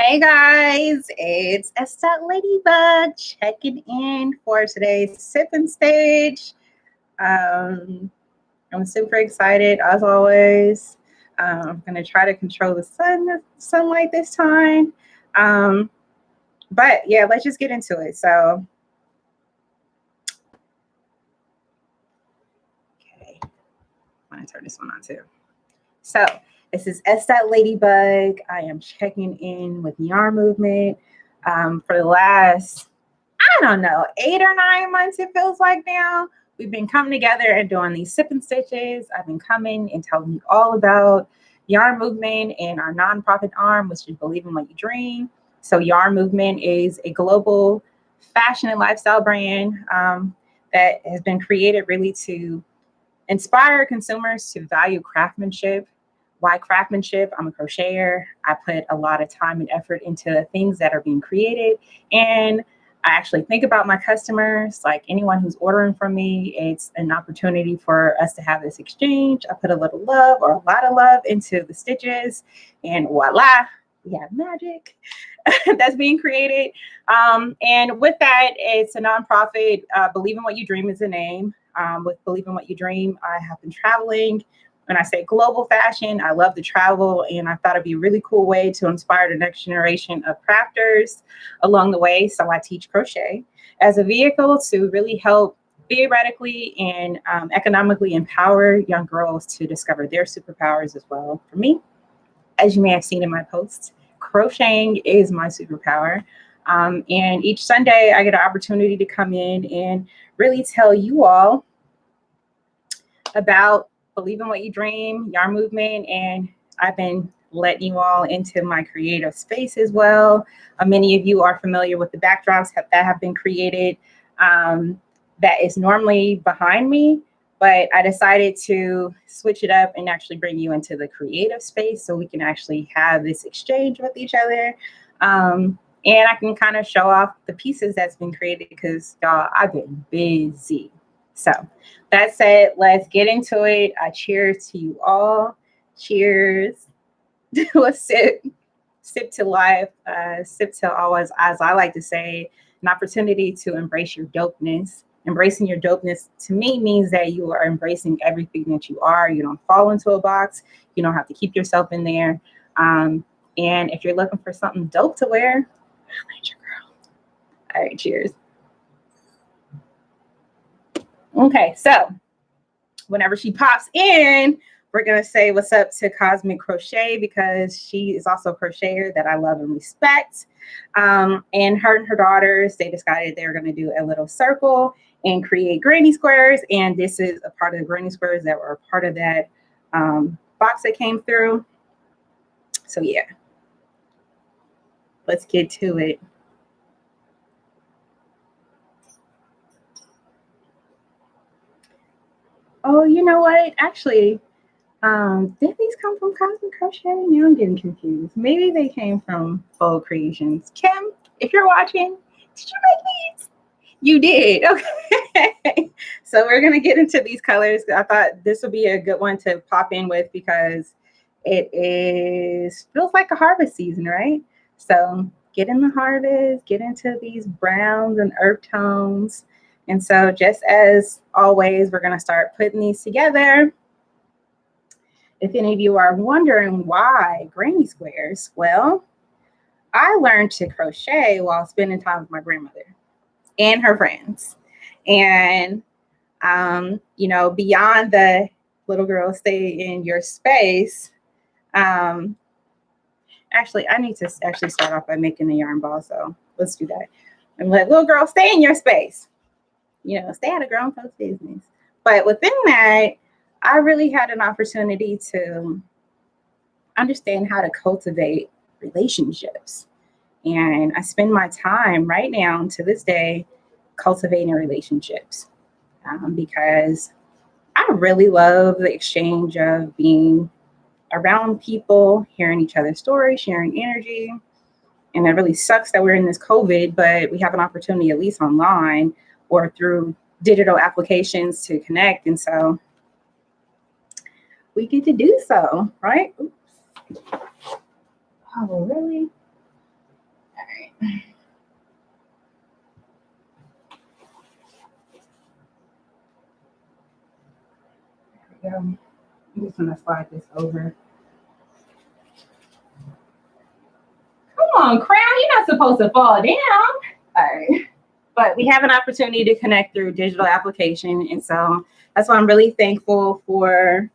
Hey guys, it's S.LadyBug checking in for today's sipping stage. Um, I'm super excited as always. I'm gonna try to control the sunlight this time. Um, but yeah, let's just get into it. So, okay, I'm gonna turn this one on too. So this is S.LadyBug. I am checking in with Yarn Movement for the last, I don't know, 8 or 9 months, it feels like now. We've been coming together and doing these sipping stitches. I've been coming and telling you all about Yarn Movement and our nonprofit arm, which is Believe in What You Dream. So Yarn Movement is a global fashion and lifestyle brand that has been created really to inspire consumers to value craftsmanship. Why craftsmanship? I'm a crocheter. I put a lot of time and effort into things that are being created. And I actually think about my customers, like anyone who's ordering from me. It's an opportunity for us to have this exchange. I put a little love or a lot of love into the stitches, and voila, we have magic that's being created. And with that, it's a nonprofit. Believe in What You Dream is the name. With Believe in What You Dream, I have been traveling. When I say global fashion, I love to travel, and I thought it'd be a really cool way to inspire the next generation of crafters along the way. So I teach crochet as a vehicle to really help theoretically and economically empower young girls to discover their superpowers as well. For me, as you may have seen in my posts, crocheting is my superpower. And each Sunday, I get an opportunity to come in and really tell you all about Believe in What You Dream, Yarn Movement, and I've been letting you all into my creative space as well. Many of you are familiar with the backdrops that have been created that is normally behind me, but I decided to switch it up and actually bring you into the creative space so we can actually have this exchange with each other. And I can kind of show off the pieces that's been created because y'all, I've been busy. So that said, let's get into it. I cheers to you all. Cheers. Do a sip. Sip to life. Sip to always, as I like to say, an opportunity to embrace your dopeness. Embracing your dopeness to me means that you are embracing everything that you are. You don't fall into a box. You don't have to keep yourself in there. And if you're looking for something dope to wear, I like your girl. All right, cheers. Okay, so whenever she pops in, we're going to say what's up to Cosmic Crochet because she is also a crocheter that I love and respect. And her daughters, they decided they were going to do a little circle and create granny squares. And this is a part of the granny squares that were a part of that box that came through. So yeah, let's get to it. Oh, you know what? Actually, did these come from Cosmic Crochet? Now I'm getting confused. Maybe they came from Bold Creations. Kim, if you're watching, did you make these? You did. Okay. So we're going to get into these colors. I thought this would be a good one to pop in with because it feels like a harvest season, right? So get in the harvest, get into these browns and earth tones. And so just as always, we're going to start putting these together. If any of you are wondering why granny squares, well, I learned to crochet while spending time with my grandmother and her friends. And, beyond the little girl stay in your space, actually, I need to actually start off by making a yarn ball. So let's do that. And let little girl stay in your space, stay out of grown folks' business. But within that, I really had an opportunity to understand how to cultivate relationships. And I spend my time right now to this day cultivating relationships because I really love the exchange of being around people, hearing each other's stories, sharing energy. And it really sucks that we're in this COVID, but we have an opportunity, at least online or through digital applications, to connect. And so we get to do so, right? Oops. Oh, really? There we go. I'm just gonna slide this over. Come on, Crown, you're not supposed to fall down. All right. But we have an opportunity to connect through digital application. And so that's why I'm really thankful for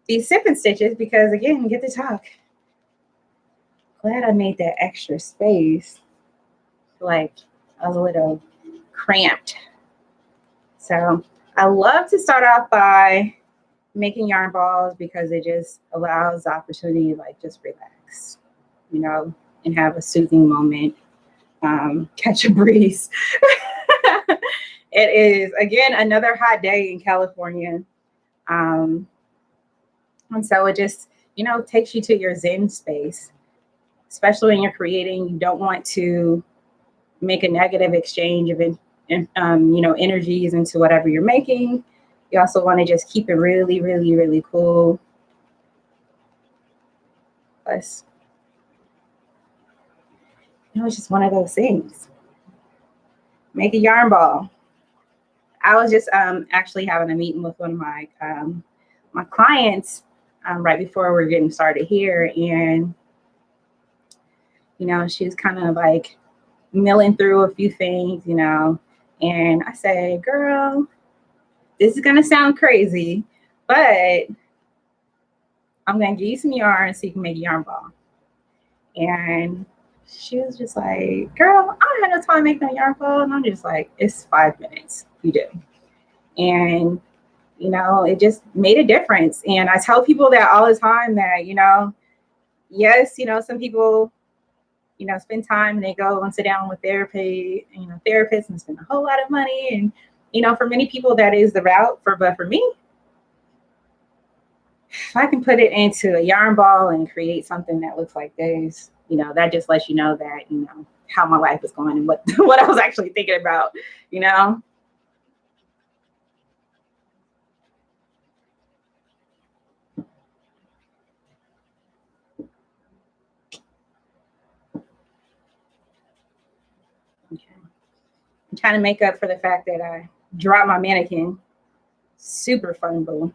these sipping stitches because, again, get to talk. Glad I made that extra space. Like, I was a little cramped. So I love to start off by making yarn balls because it just allows the opportunity to like just relax, you know, and have a soothing moment, catch a breeze. It is, again, another hot day in California. And so it just, you know, takes you to your Zen space, especially when you're creating. You don't want to make a negative exchange of, you know, energies into whatever you're making. You also want to just keep it really, really, really cool. Plus, you know, it's just one of those things. Make a yarn ball. I was just actually having a meeting with one of my my clients right before we are getting started here, and you know, she was kind of like milling through a few things, you know, and I said, "Girl, this is gonna sound crazy, but I'm gonna give you some yarn so you can make a yarn ball." And she was just like, "Girl, I don't have no time making a yarn ball." And I'm just like, "It's 5 minutes. You do." And, you know, it just made a difference. And I tell people that all the time that, you know, yes, you know, some people, you know, spend time and they go and sit down with therapy, you know, therapists and spend a whole lot of money. And, you know, for many people, that is the route. But for me, if I can put it into a yarn ball and create something that looks like this, you know, that just lets you know that, you know, how my life is going and what, what I was actually thinking about, you know. Okay. I'm trying to make up for the fact that I dropped my mannequin. Super fun, boo.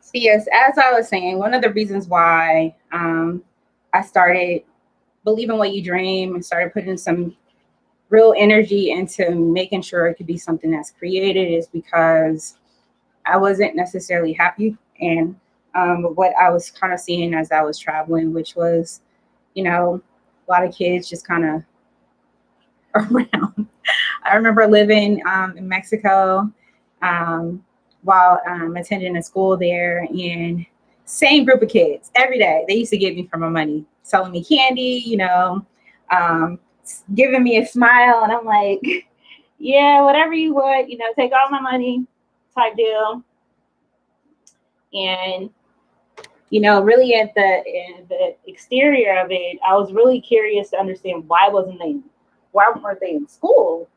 So yes, as I was saying, one of the reasons why I started believing what you dream and started putting some real energy into making sure it could be something that's created is because I wasn't necessarily happy and what I was kind of seeing as I was traveling, which was, you know, a lot of kids just kind of around. I remember living in Mexico while attending a school there, and same group of kids every day. They used to give me for my money, selling me candy, you know, um, giving me a smile, and I'm like, yeah, whatever you want, you know, take all my money, type deal. And you know, really at the exterior of it, I was really curious to understand why weren't they in school?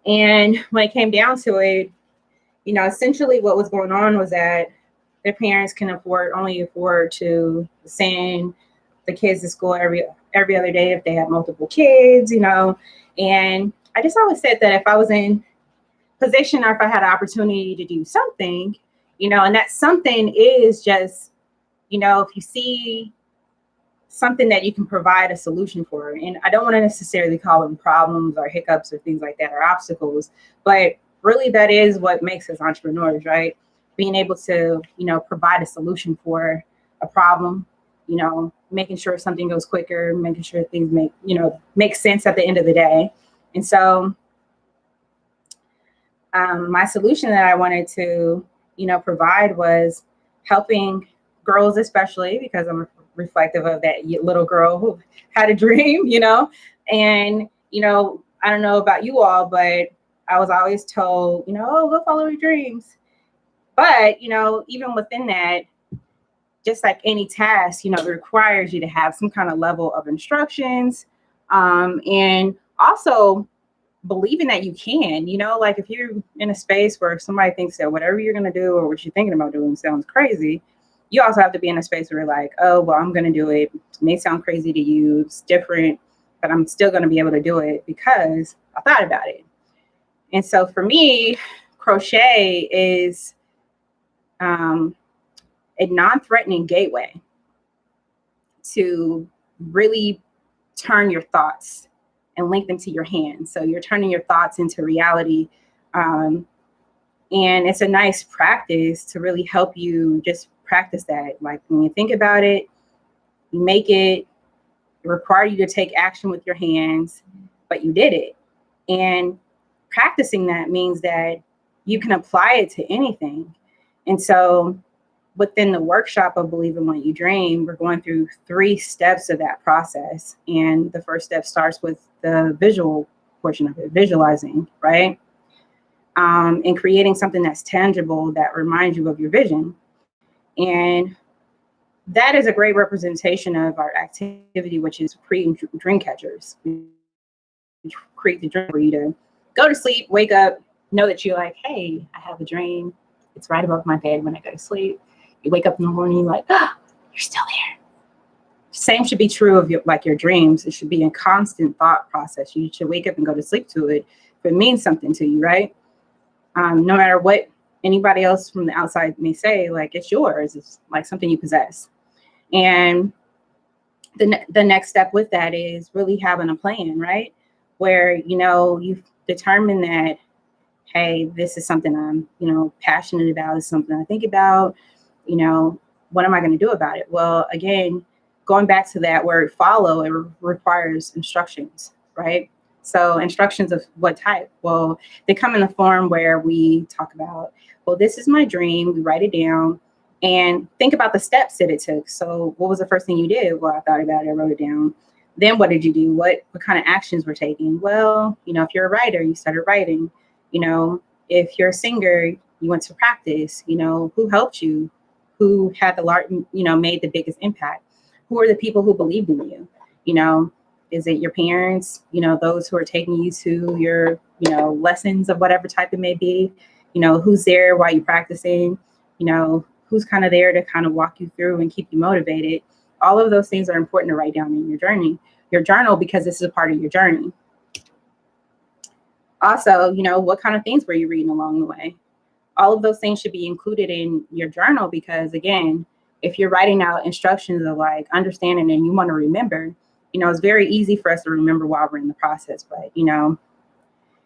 And when it came down to it, you know, essentially what was going on was that their parents can only afford to send the kids to school every other day if they have multiple kids, you know. And I just always said that if I was in position or if I had an opportunity to do something, you know, and that something is just, you know, if you see something that you can provide a solution for. And I don't want to necessarily call them problems or hiccups or things like that or obstacles, but really that is what makes us entrepreneurs, right? Being able to, you know, provide a solution for a problem, you know, making sure something goes quicker, making sure things make sense at the end of the day. And so my solution that I wanted to, you know, provide was helping girls, especially because I'm reflective of that little girl who had a dream, you know. And, you know, I don't know about you all, but I was always told, you know, oh, go follow your dreams. But, you know, even within that, just like any task, it requires you to have some kind of level of instructions, and also believing that you can, like if you're in a space where somebody thinks that whatever you're going to do or what you're thinking about doing sounds crazy, you also have to be in a space where you're like, oh, well, I'm going to do it. It may sound crazy to you. It's different, but I'm still going to be able to do it because I thought about it. And so for me, crochet is a non-threatening gateway to really turn your thoughts and link them to your hands. So you're turning your thoughts into reality. And it's a nice practice to really help you just practice that. Like when you think about it, you make it require you to take action with your hands, but you did it. And practicing that means that you can apply it to anything. And so within the workshop of Believe in What You Dream, we're going through 3 steps of that process. And the first step starts with the visual portion of it, visualizing, right? And creating something that's tangible that reminds you of your vision. And that is a great representation of our activity, which is creating dream catchers. We create the dream for you to go to sleep, wake up, know that you're like, hey, I have a dream. It's right above my bed when I go to sleep. You wake up in the morning, like, oh, you're still there. Same should be true of your dreams. It should be a constant thought process. You should wake up and go to sleep to it if it means something to you, right? No matter what anybody else from the outside may say, like, it's yours. It's like something you possess. And the next step with that is really having a plan, right? Where, you've determined that, hey, this is something I'm, passionate about. It's something I think about, what am I going to do about it? Well, again, going back to that word follow, it requires instructions, right? So instructions of what type? Well, they come in the form where we talk about, well, this is my dream. We write it down and think about the steps that it took. So what was the first thing you did? Well, I thought about it. I wrote it down. Then what did you do? What kind of actions were taken? Well, if you're a writer, you started writing. If you're a singer, you went to practice. Who helped you? Who had made the biggest impact? Who are the people who believed in you? Is it your parents? Those who are taking you to your, lessons of whatever type it may be? Who's there while you're practicing? Who's kind of there to kind of walk you through and keep you motivated? All of those things are important to write down in your journal, because this is a part of your journey. Also, what kind of things were you reading along the way? All of those things should be included in your journal, because again, if you're writing out instructions of like understanding and you want to remember, it's very easy for us to remember while we're in the process. But,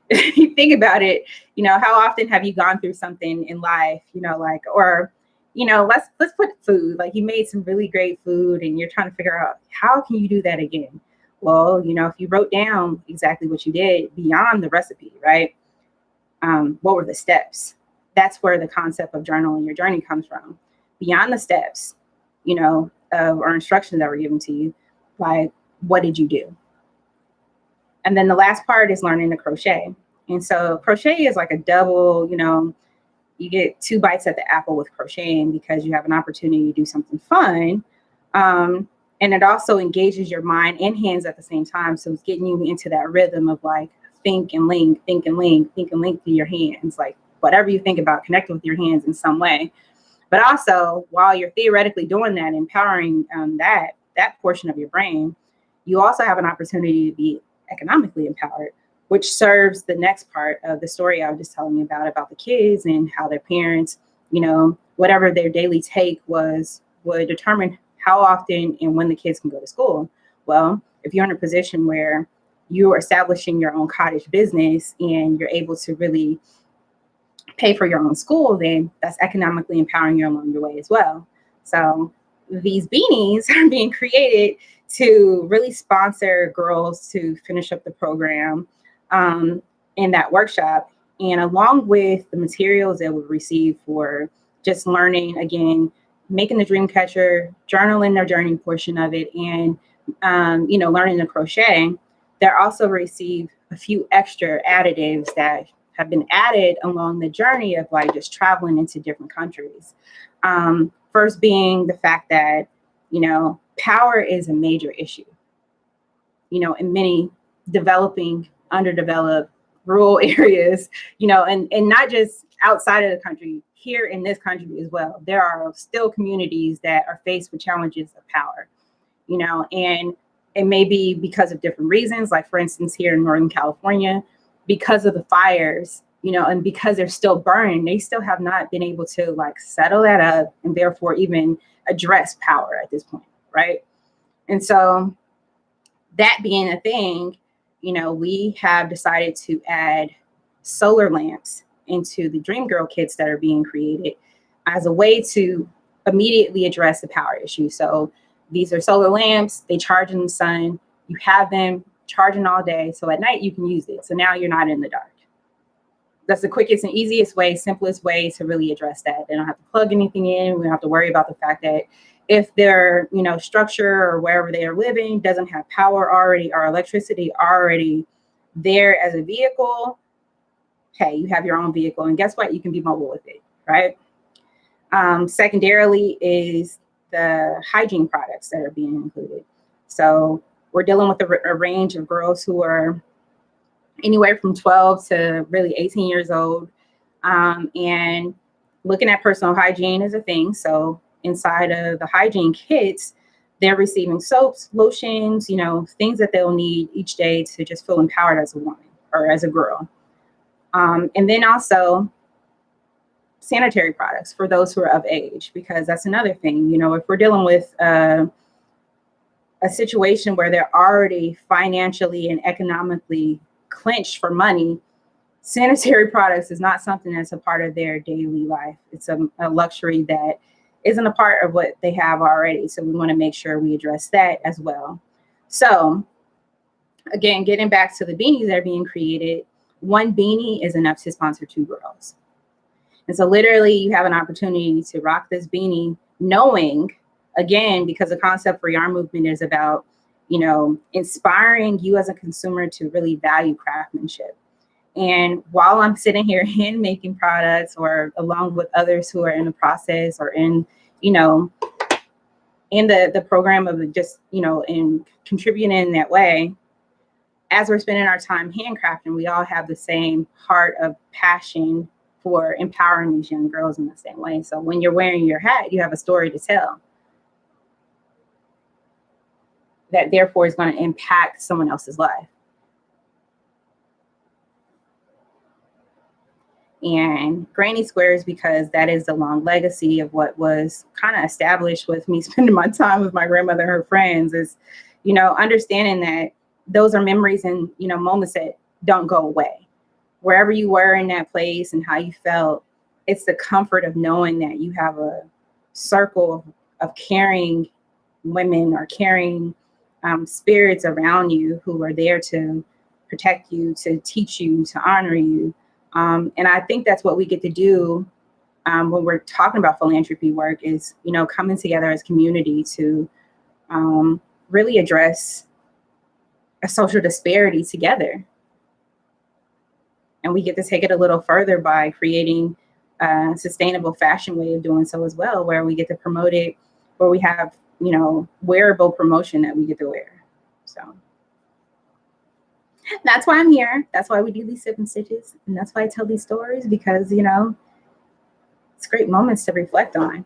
if you think about it, how often have you gone through something in life, let's put food, like you made some really great food and you're trying to figure out how can you do that again? Well, if you wrote down exactly what you did beyond the recipe, right? What were the steps? That's where the concept of journaling your journey comes from. Beyond the steps, or instructions that were given to you, like, what did you do? And then the last part is learning to crochet. And so crochet is like a double, you get 2 bites at the apple with crocheting, because you have an opportunity to do something fun. And it also engages your mind and hands at the same time. So it's getting you into that rhythm of like, think and link, think and link, think and link through your hands. Like whatever you think about, connect with your hands in some way. But also, while you're theoretically doing that, empowering that portion of your brain, you also have an opportunity to be economically empowered, which serves the next part of the story I was just telling you about the kids and how their parents, whatever their daily take would determine how often and when the kids can go to school. Well, if you're in a position where you're establishing your own cottage business and you're able to really pay for your own school, then that's economically empowering you along your way as well. So these beanies are being created to really sponsor girls to finish up the program in that workshop. And along with the materials they would receive for just learning, again, making the dream catcher, journaling their journey portion of it, and, learning to crochet, they'll also receive a few extra additives that have been added along the journey of like just traveling into different countries. First being the fact that, power is a major issue, in many developing, underdeveloped, rural areas, and not just outside of the country, here in this country as well. There are still communities that are faced with challenges of power, and it may be because of different reasons. Like, for instance, here in Northern California, because of the fires, and because they're still burning, they still have not been able to settle that up and therefore even address power at this point, right? And so that being a thing, we have decided to add solar lamps into the Dream Girl kits that are being created as a way to immediately address the power issue. So these are solar lamps, they charge in the sun, you have them charging all day. So at night you can use it. So now you're not in the dark. That's the quickest and easiest way, simplest way to really address that. They don't have to plug anything in. We don't have to worry about the fact that if their, structure or wherever they are living doesn't have power already or electricity already there as a vehicle, hey, you have your own vehicle. And guess what? You can be mobile with it, right? Secondarily is the hygiene products that are being included. So we're dealing with a range of girls who are anywhere from 12 to really 18 years old. And looking at personal hygiene is a thing. So inside of the hygiene kits, they're receiving soaps, lotions, things that they'll need each day to just feel empowered as a woman or as a girl. And then also sanitary products for those who are of age, because that's another thing. If we're dealing with a situation where they're already financially and economically clenched for money, sanitary products is not something that's a part of their daily life. It's a luxury that isn't a part of what they have already. So we want to make sure we address that as well. So again, getting back to the beanies that are being created, one beanie is enough to sponsor 2 girls. And so literally you have an opportunity to rock this beanie knowing, again, because the concept for Yarn Movement is about, inspiring you as a consumer to really value craftsmanship. And while I'm sitting here hand making products or along with others who are in the process or in the program of just, in contributing in that way, as we're spending our time handcrafting, we all have the same heart of passion for empowering these young girls in the same way. So when you're wearing your hat, you have a story to tell that therefore is going to impact someone else's life. And granny squares, because that is the long legacy of what was kind of established with me spending my time with my grandmother and her friends, is, understanding that those are memories and, moments that don't go away. Wherever you were in that place and how you felt, it's the comfort of knowing that you have a circle of caring women or caring spirits around you who are there to protect you, to teach you, to honor you. And I think that's what we get to do when we're talking about philanthropy work is, coming together as community to really address a social disparity together. And we get to take it a little further by creating a sustainable fashion way of doing so as well, where we get to promote it, where we have, wearable promotion that we get to wear. So that's why I'm here. That's why we do these sip and stitches. And that's why I tell these stories, because, it's great moments to reflect on.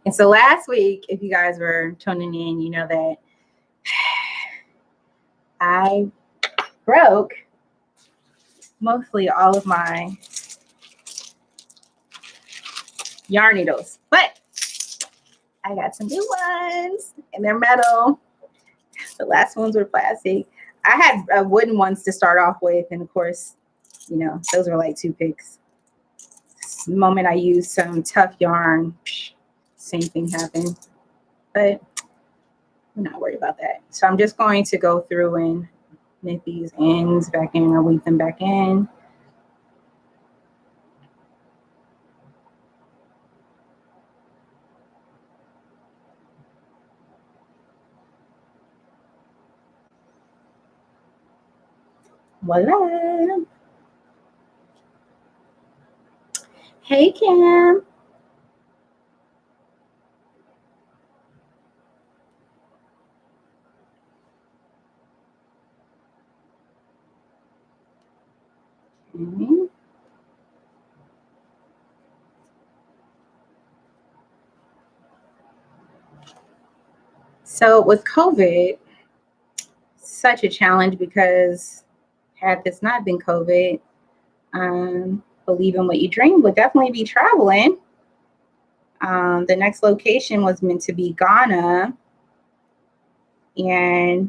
And so last week, if you guys were tuning in, you know that I broke mostly all of my yarn needles, but I got some new ones and they're metal. The last ones were plastic. I had wooden ones to start off with, and of course, those were like toothpicks. The moment I used some tough yarn, same thing happened. But I'm not worried about that. So I'm just going to go through and knit these ends back in or weave them back in. Voila. Hey, Kim. Mhm. So with COVID, such a challenge because had this not been COVID, believe in what you dream would definitely be traveling. The next location was meant to be Ghana, and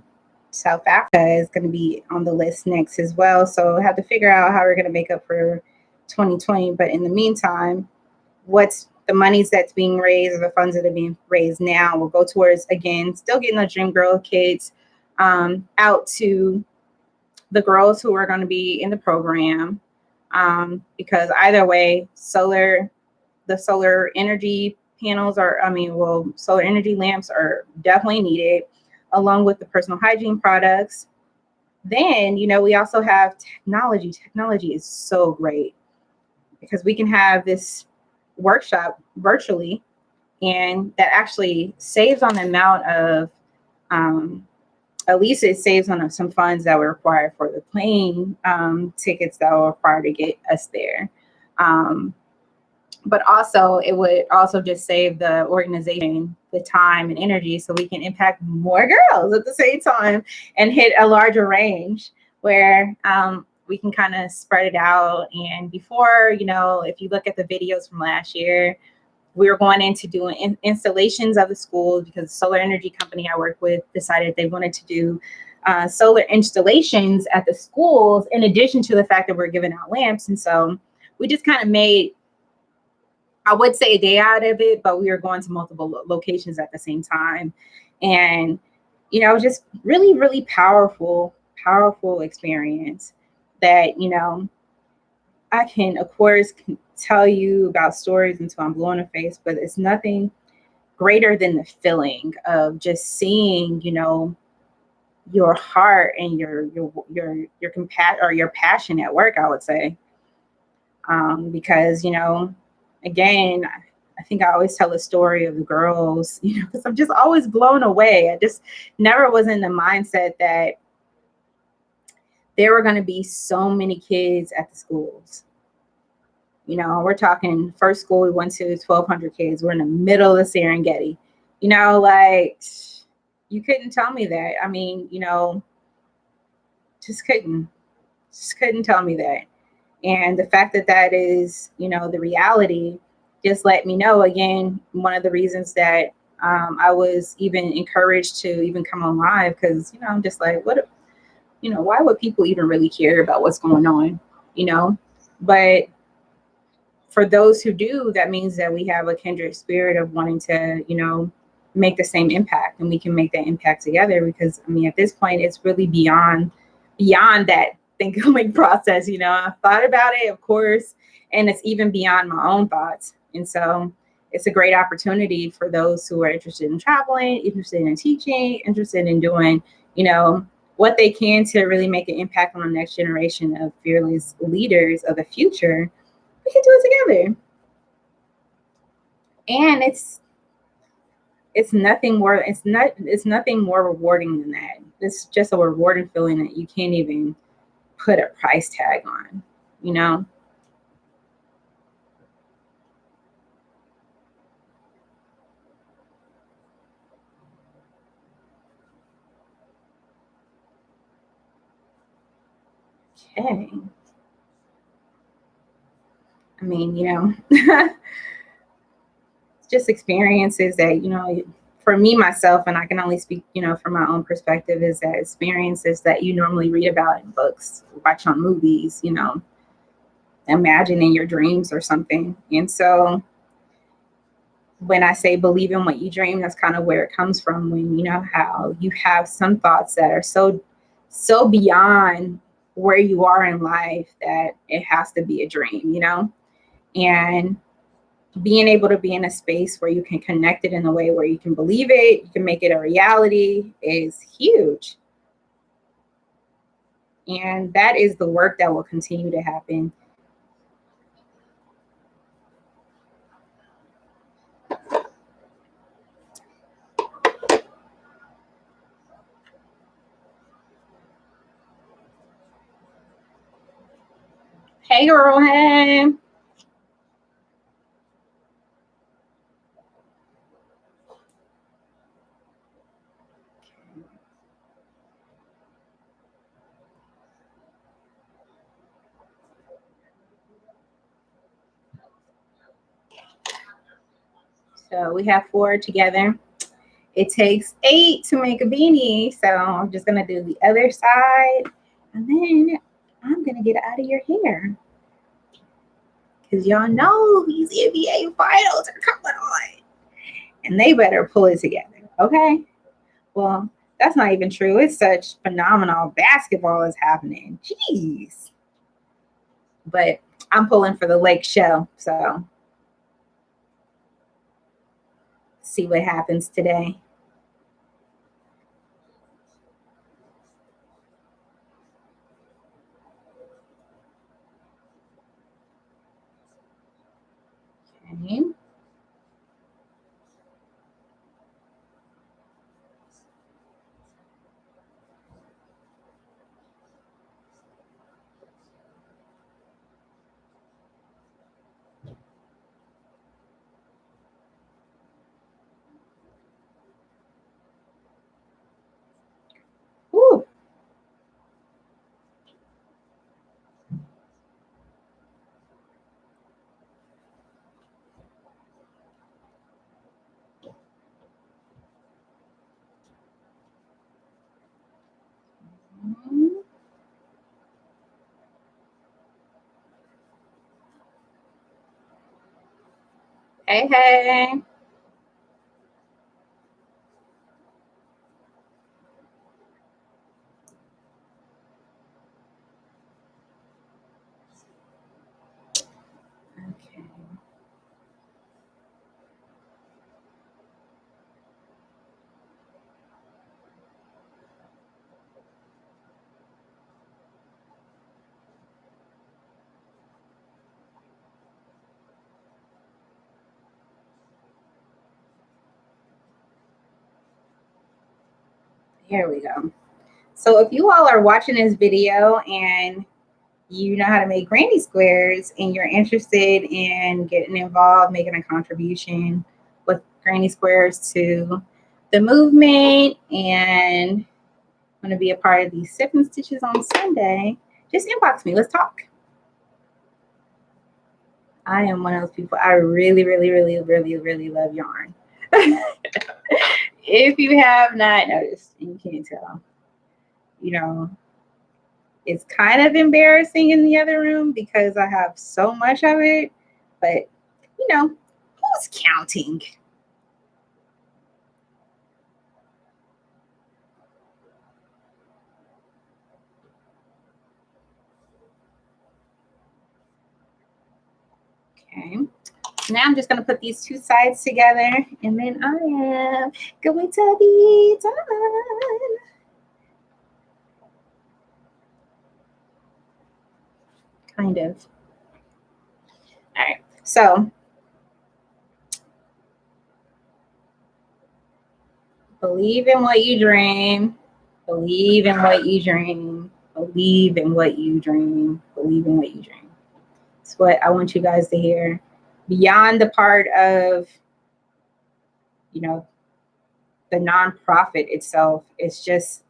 South Africa is going to be on the list next as well. So I have to figure out how we're going to make up for 2020. But in the meantime, what's the monies that's being raised or the funds that are being raised now will go towards, again, still getting the Dream Girl kids out to the girls who are going to be in the program, because either way, the solar energy panels are, solar energy lamps are definitely needed, along with the personal hygiene products. Then, we also have technology. Technology is so great because we can have this workshop virtually, and that actually saves on the amount of, at least it saves on some funds that were required for the plane tickets that were required to get us there. Um, but also, it would also just save the organization the time and energy so we can impact more girls at the same time and hit a larger range where we can kind of spread it out. And before, if you look at the videos from last year, we were going into doing installations of the schools because the solar energy company I work with decided they wanted to do solar installations at the schools in addition to the fact that we're giving out lamps. And so we just kind of made, I would say, a day out of it, but we were going to multiple locations at the same time. And, just really, really powerful, powerful experience that, I can, of course, tell you about stories until I'm blue in the face, but it's nothing greater than the feeling of just seeing, your heart and your compassion or your passion at work, I would say. Because, again, I think I always tell a story of the girls, because I'm just always blown away. I just never was in the mindset that there were going to be so many kids at the schools. We're talking first school we went to 1,200 kids. We're in the middle of the Serengeti. Like, you couldn't tell me that. Just couldn't tell me that. And the fact that that is, the reality, just let me know, again, one of the reasons that I was even encouraged to even come on live, because, I'm just like, why would people even really care about what's going on, But for those who do, that means that we have a kindred spirit of wanting to, make the same impact, and we can make that impact together. Because at this point, it's really beyond that thinking process. I've thought about it, of course, and it's even beyond my own thoughts. And so it's a great opportunity for those who are interested in traveling, interested in teaching, interested in doing, what they can to really make an impact on the next generation of fearless leaders of the future. We can do it together. And it's nothing more, it's nothing more rewarding than that. It's just a rewarding feeling that you can't even put a price tag on, you know? Okay. Just experiences that, for me, myself, and I can only speak, from my own perspective, is that experiences that you normally read about in books, watch on movies, imagine in your dreams or something. And so when I say believe in what you dream, that's kind of where it comes from. When how you have some thoughts that are so beyond where you are in life that it has to be a dream, and being able to be in a space where you can connect it in a way where you can believe it, you can make it a reality, is huge. And that is the work that will continue to happen. Hey, girl. Hey. So we have 4 together. It takes 8 to make a beanie. So I'm just going to do the other side. And then I'm going to get out of your hair. Because y'all know these NBA finals are coming on. And they better pull it together. Okay? Well, that's not even true. It's such phenomenal basketball is happening. Jeez. But I'm pulling for the Lake Show. So see what happens today. Okay. Woo. Hey, hey. Okay. Here we go. So if you all are watching this video and you know how to make granny squares and you're interested in getting involved, making a contribution with granny squares to the movement and want to be a part of these 7 stitches on Sunday, just inbox me. Let's talk. I am one of those people. I really, really, really, really, really love yarn. If you have not noticed, and you can't tell, you know, it's kind of embarrassing in the other room because I have so much of it, but you know, who's counting? Okay. Now I'm just going to put these 2 sides together and then I am going to be done. Kind of. All right. So believe in what you dream. Believe in what you dream. Believe in what you dream. Believe in what you dream. It's what I want you guys to hear. Beyond the part of, you know, the nonprofit itself, it's just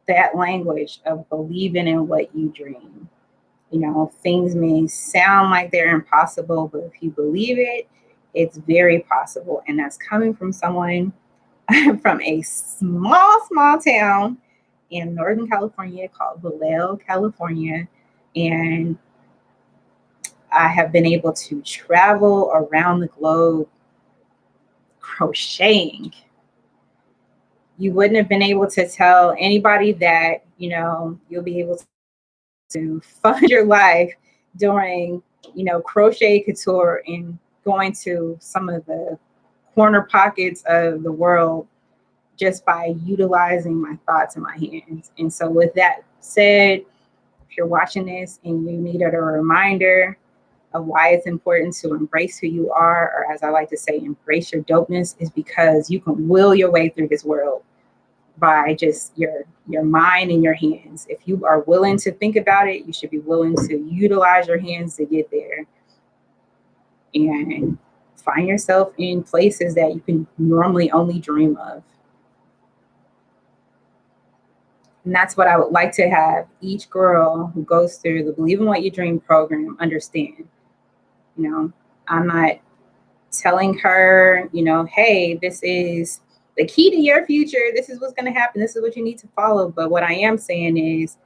that language of believing in what you dream. You know, things may sound like they're impossible, but if you believe it, it's very possible. And that's coming from someone from a small town in Northern California called Vallejo, California. And I have been able to travel around the globe crocheting. You wouldn't have been able to tell anybody that, you know, you'll be able to fund your life doing, you know, crochet couture and going to some of the corner pockets of the world just by utilizing my thoughts and my hands. And so with that said, if you're watching this and you needed a reminder of why it's important to embrace who you are, or as I like to say, embrace your dopeness, is because you can will your way through this world. by just your mind and your hands. If you are willing to think about it, you should be willing to utilize your hands to get there and find yourself in places that you can normally only dream of. And that's what I would like to have each girl who goes through the Believe in What You Dream program understand. You know, I'm not telling her, hey, this is the key to your future. This is what's going to happen. This is what you need to follow. But what I am saying is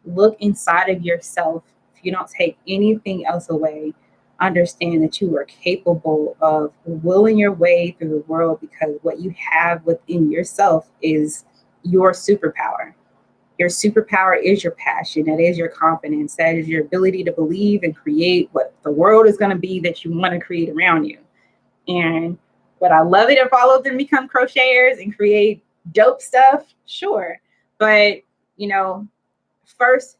look inside of yourself. If you don't take anything else away, understand that you are capable of willing your way through the world, because what you have within yourself is your superpower. Your superpower is your passion. That is your confidence. That is your ability to believe and create what the world is going to be that you want to create around you. And would I love it if all of them become crocheters and create dope stuff? Sure. But, first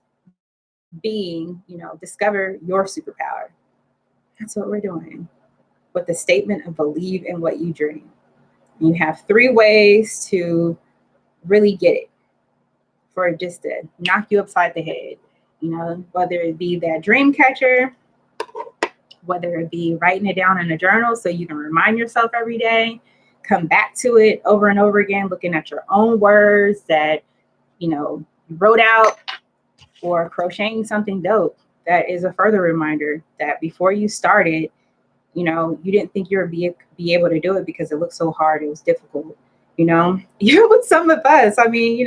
being, discover your superpower. That's what we're doing with the statement of believe in what you dream. You have 3 ways to really get it, for just to knock you upside the head, whether it be that dream catcher, whether it be writing it down in a journal so you can remind yourself every day, come back to it over and over again, looking at your own words that, you wrote out, or crocheting something dope. That is a further reminder that before you started, you didn't think you would be able to do it because it looked so hard. It was difficult, with some of us. I mean,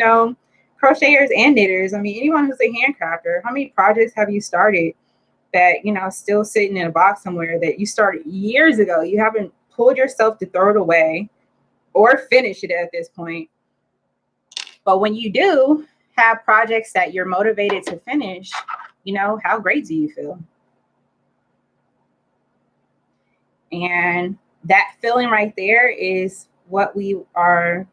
crocheters and knitters. I mean, anyone who's a handcrafter, how many projects have you started that, still sitting in a box somewhere that you started years ago? You haven't pulled yourself to throw it away or finish it at this point. But when you do have projects that you're motivated to finish, how great do you feel? And that feeling right there is what we are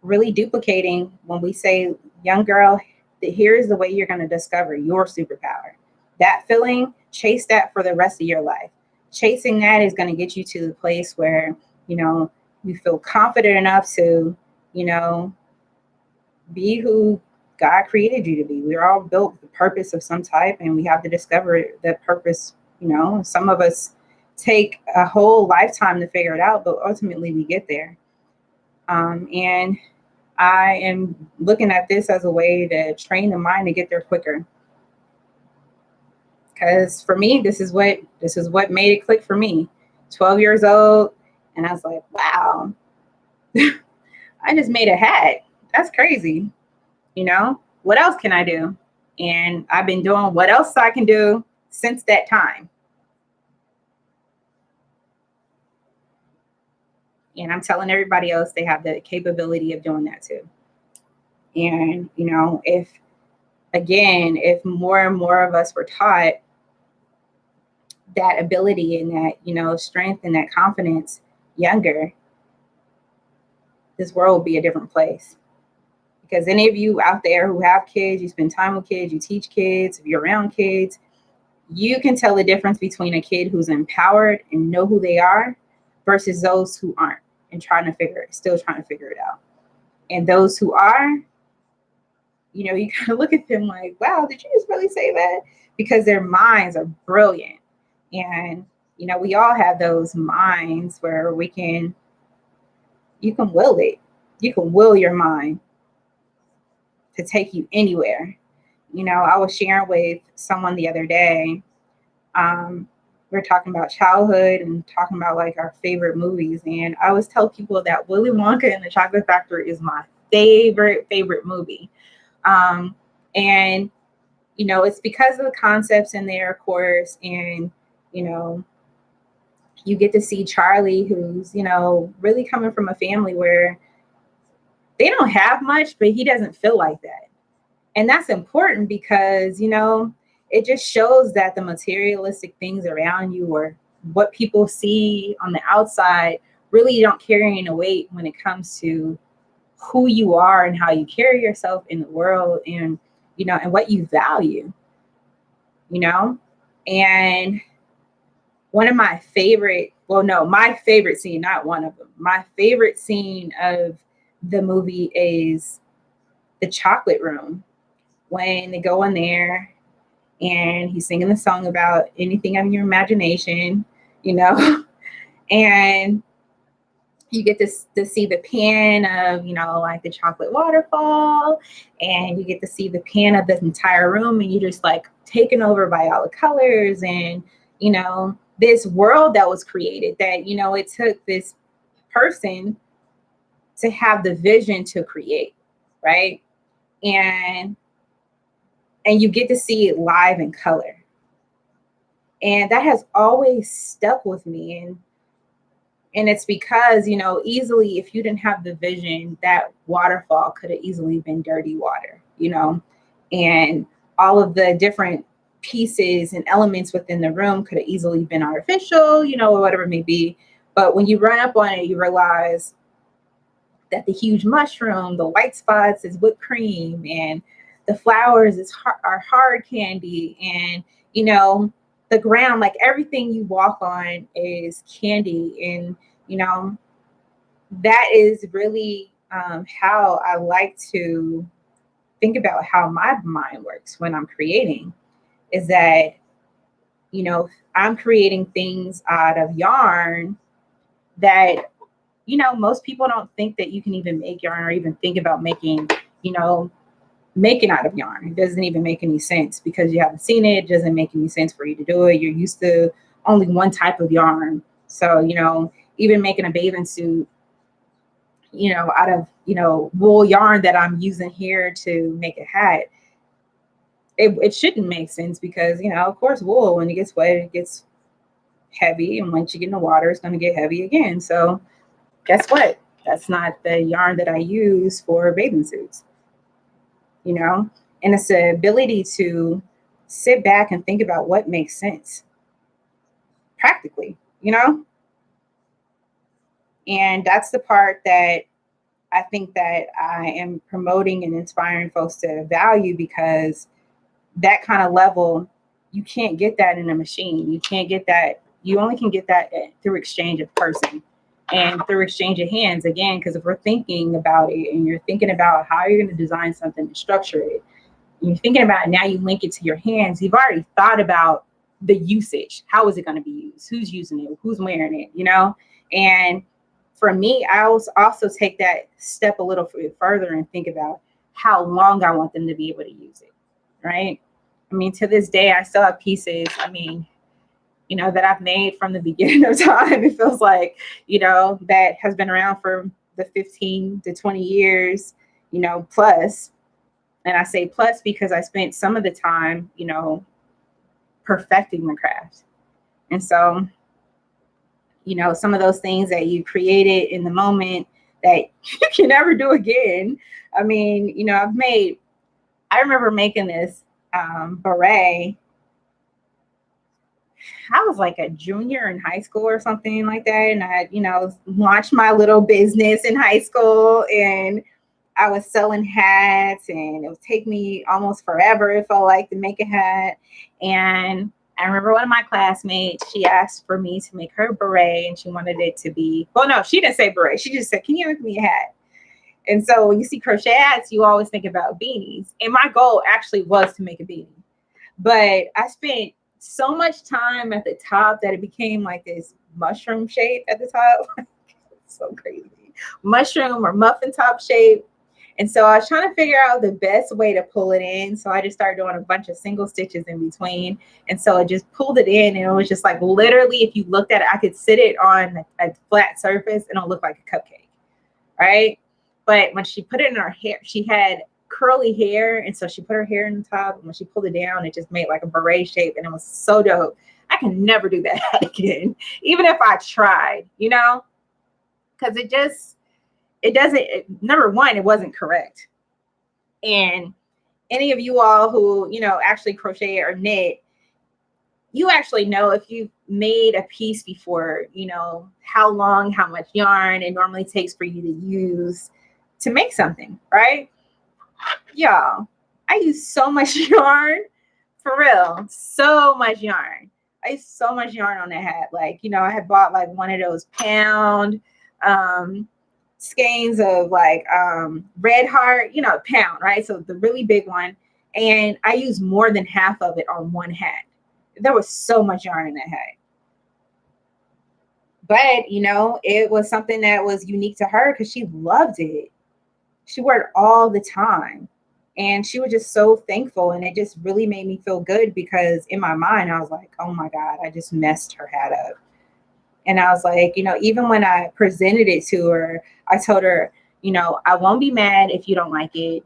really duplicating when we say, young girl, here's the way you're going to discover your superpower. That feeling, chase that for the rest of your life. Chasing that is going to get you to the place where, you feel confident enough to, be who God created you to be. We're all built with a purpose of some type, and we have to discover that purpose. Some of us take a whole lifetime to figure it out, but ultimately we get there. And I am looking at this as a way to train the mind to get there quicker. Because for me, this is what made it click for me. 12 years old, and I was like, wow, I just made a hat. That's crazy. What else can I do? And I've been doing what else I can do since that time. And I'm telling everybody else they have the capability of doing that too. And, if more and more of us were taught that ability and that, strength and that confidence younger, this world will be a different place. Because any of you out there who have kids, you spend time with kids, you teach kids, if you're around kids, you can tell the difference between a kid who's empowered and know who they are versus those who aren't and still trying to figure it out. And those who are, you kind of look at them like, wow, did you just really say that? Because their minds are brilliant. And, we all have those minds where you can will it. You can will your mind to take you anywhere. I was sharing with someone the other day. We're talking about childhood and talking about like our favorite movies. And I always tell people that Willy Wonka and the Chocolate Factory is my favorite movie. And, it's because of the concepts in there, of course. And, you get to see Charlie, who's, really coming from a family where they don't have much, but he doesn't feel like that. And that's important because, it just shows that the materialistic things around you or what people see on the outside really don't carry any weight when it comes to who you are and how you carry yourself in the world and, and what you value, And one of my favorite scene, not one of them, my favorite scene of the movie is The Chocolate Room, when they go in there and he's singing the song about anything in your imagination, you know, and you get to see the pan of, like the chocolate waterfall, and you get to see the pan of the entire room, and you're just like taken over by all the colors and, this world that was created that, it took this person to have the vision to create, right? And you get to see it live in color. And that has always stuck with me. And it's because, easily, if you didn't have the vision, that waterfall could have easily been dirty water, and all of the different pieces and elements within the room could have easily been artificial, or whatever it may be. But when you run up on it, you realize that the huge mushroom, the white spots is whipped cream, and the flowers are hard candy, and, the ground, like everything you walk on is candy. And, that is really how I like to think about how my mind works when I'm creating, is that, I'm creating things out of yarn that, most people don't think that you can even make yarn or even think about making, making out of yarn. It doesn't even make any sense because you haven't seen it. It doesn't make any sense for you to do it. You're used to only one type of yarn. So, even making a bathing suit, out of, wool yarn that I'm using here to make a hat, it shouldn't make sense because, of course, wool, when it gets wet, it gets heavy. And once you get in the water, it's going to get heavy again. So guess what? That's not the yarn that I use for bathing suits, and it's the ability to sit back and think about what makes sense practically, and that's the part that I think that I am promoting and inspiring folks to value, because that kind of level, you can't get that in a machine. You can't get that. You only can get that through exchange of person and through exchange of hands. Again, because if we're thinking about it and you're thinking about how you're going to design something and structure it, and you're thinking about it, now you link it to your hands. You've already thought about the usage. How is it going to be used? Who's using it? Who's wearing it? And for me, I also take that step a little further and think about how long I want them to be able to use it, right? I mean, to this day, I still have pieces, that I've made from the beginning of time. It feels like, that has been around for the 15 to 20 years, plus. And I say plus because I spent some of the time, perfecting the craft. And so, some of those things that you created in the moment that you can never do again. I mean, I remember making this beret. I was like a junior in high school or something like that. And I, launched my little business in high school, and I was selling hats, and it would take me almost forever, it felt like, to make a hat. And I remember one of my classmates, she asked for me to make her beret, and she wanted it to be, well, no, she didn't say beret. She just said, can you make me a hat? And so when you see crochet hats, you always think about beanies. And my goal actually was to make a beanie. But I spent so much time at the top that it became like this mushroom shape at the top. So crazy. Mushroom or muffin top shape. And so I was trying to figure out the best way to pull it in. So I just started doing a bunch of single stitches in between. And so I just pulled it in, and it was just like, literally, if you looked at it, I could sit it on a flat surface and it'll look like a cupcake, right? But when she put it in her hair, she had curly hair. And so she put her hair in the top, and when she pulled it down, it just made like a beret shape, and it was so dope. I can never do that again, even if I tried, because it doesn't, number one, it wasn't correct. And any of you all who, actually crochet or knit, you actually know, if you've made a piece before, how long, how much yarn it normally takes for you to use to make something, right? Y'all, I use so much yarn, for real, so much yarn. I used so much yarn on that hat. Like, I had bought like one of those pound, skeins of like red heart, you know, pound, right? So the really big one. And I used more than half of it on one hat. There was so much yarn in that hat. But, you know, it was something that was unique to her because she loved it. She wore it all the time. And she was just so thankful. And it just really made me feel good because in my mind, I was like, oh my God, I just messed her hat up. And I was like, you know, even when I presented it to her, I told her, you know, I won't be mad if you don't like it.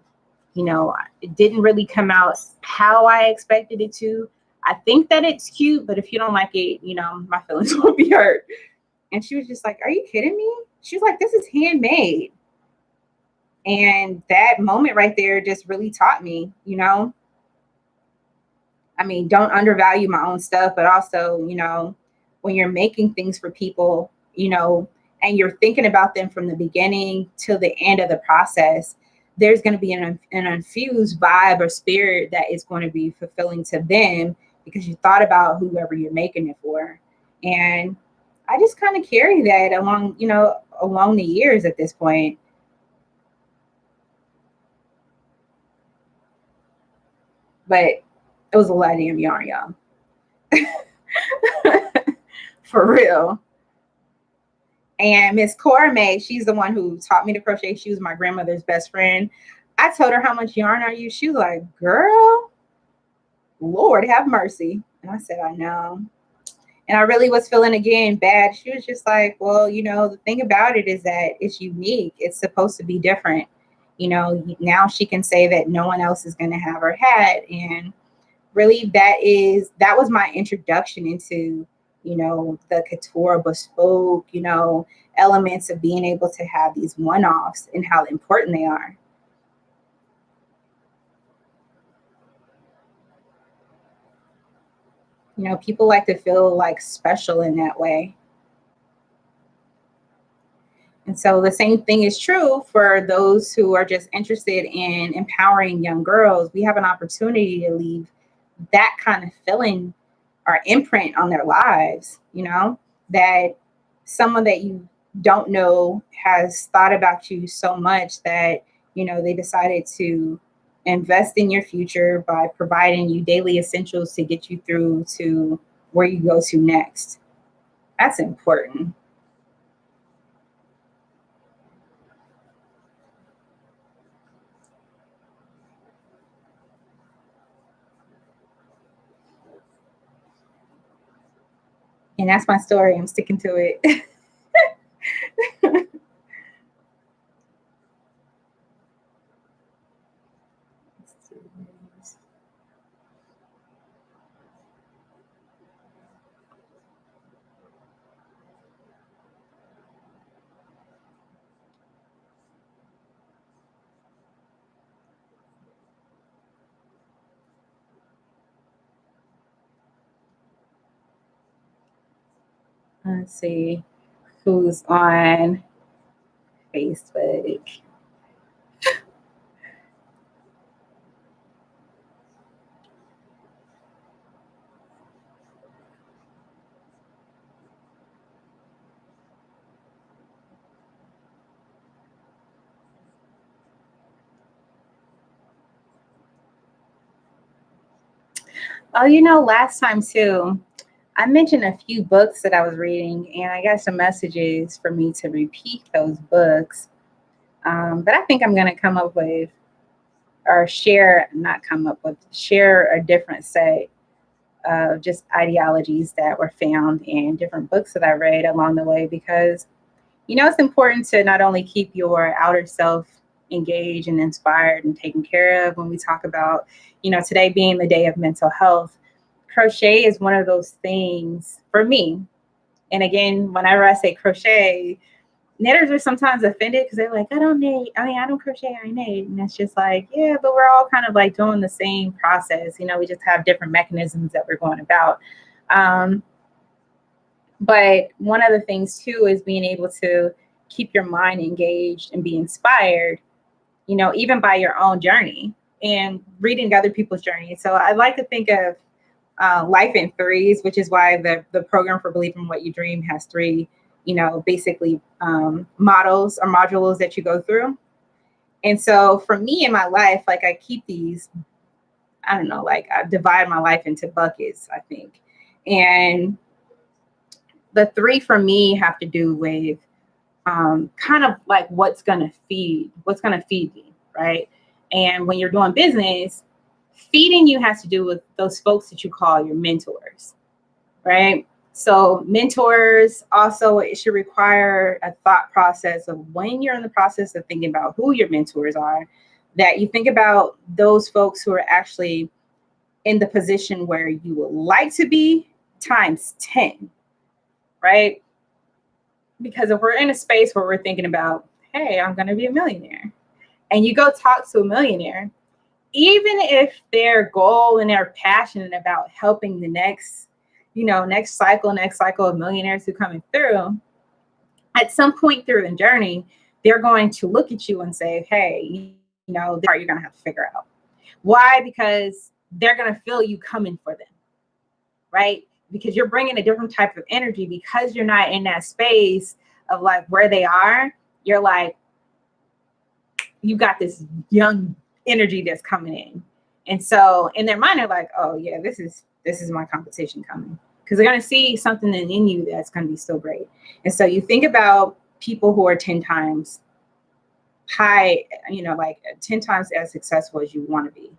You know, it didn't really come out how I expected it to. I think that it's cute, but if you don't like it, you know, my feelings won't be hurt. And she was just like, are you kidding me? She was like, this is handmade. And that moment right there just really taught me, you know, I mean, don't undervalue my own stuff, but also, you know, when you're making things for people, you know, and you're thinking about them from the beginning till the end of the process, there's going to be an infused vibe or spirit that is going to be fulfilling to them because you thought about whoever you're making it for. And I just kind of carry that along, you know, along the years at this point. But it was a lot of damn yarn, y'all. For real. And Miss Cora May, she's the one who taught me to crochet. She was my grandmother's best friend. I told her how much yarn I use. She was like, girl, Lord have mercy. And I said, I know. And I really was feeling again bad. She was just like, well, you know, the thing about it is that it's unique. It's supposed to be different. You know, now she can say that no one else is going to have her hat. And really that was my introduction into, you know, the couture bespoke, you know, elements of being able to have these one-offs and how important they are. You know, people like to feel like special in that way. And so the same thing is true for those who are just interested in empowering young girls. We have an opportunity to leave that kind of feeling or imprint on their lives, you know, that someone that you don't know has thought about you so much that, you know, they decided to invest in your future by providing you daily essentials to get you through to where you go to next. That's important. And that's my story. I'm sticking to it. Let's see who's on Facebook. Oh, you know, last time too, I mentioned a few books that I was reading, and I got some messages for me to repeat those books. But I think I'm going to come up with, or share, not come up with, share a different set of just ideologies that were found in different books that I read along the way because, you know, it's important to not only keep your outer self engaged and inspired and taken care of when we talk about, you know, today being the day of mental health. Crochet is one of those things for me. And again, whenever I say crochet, knitters are sometimes offended because they're like, I don't knit. I mean, I don't crochet, I knit. And it's just like, yeah, but we're all kind of like doing the same process. You know, we just have different mechanisms that we're going about. Um, but one of the things too is being able to keep your mind engaged and be inspired, you know, even by your own journey and reading other people's journeys. So I like to think of life in threes, which is why the program for Believe in What You Dream has three basically models or modules that you go through. And so for me in my life, like I keep these, I don't know, like I divide my life into buckets, I think. And the three for me have to do with kind of like what's going to feed me, right? And when you're doing business, feeding you has to do with those folks that you call your mentors, right? So mentors also, it should require a thought process of when you're in the process of thinking about who your mentors are, that you think about those folks who are actually in the position where you would like to be times 10, right? Because if we're in a space where we're thinking about, hey, I'm going to be a millionaire, and you go talk to a millionaire, even if their goal and they're passionate about helping the next cycle of millionaires who are coming through, at some point through the journey, they're going to look at you and say, hey, this part you're going to have to figure out. Why? Because they're going to feel you coming for them, right? Because you're bringing a different type of energy, because you're not in that space of like where they are. You're like, you got this young energy that's coming in. And so in their mind, they're like, oh yeah, this is my competition coming. Because they're going to see something in you that's going to be so great. And so you think about people who are 10 times high, like 10 times as successful as you want to be.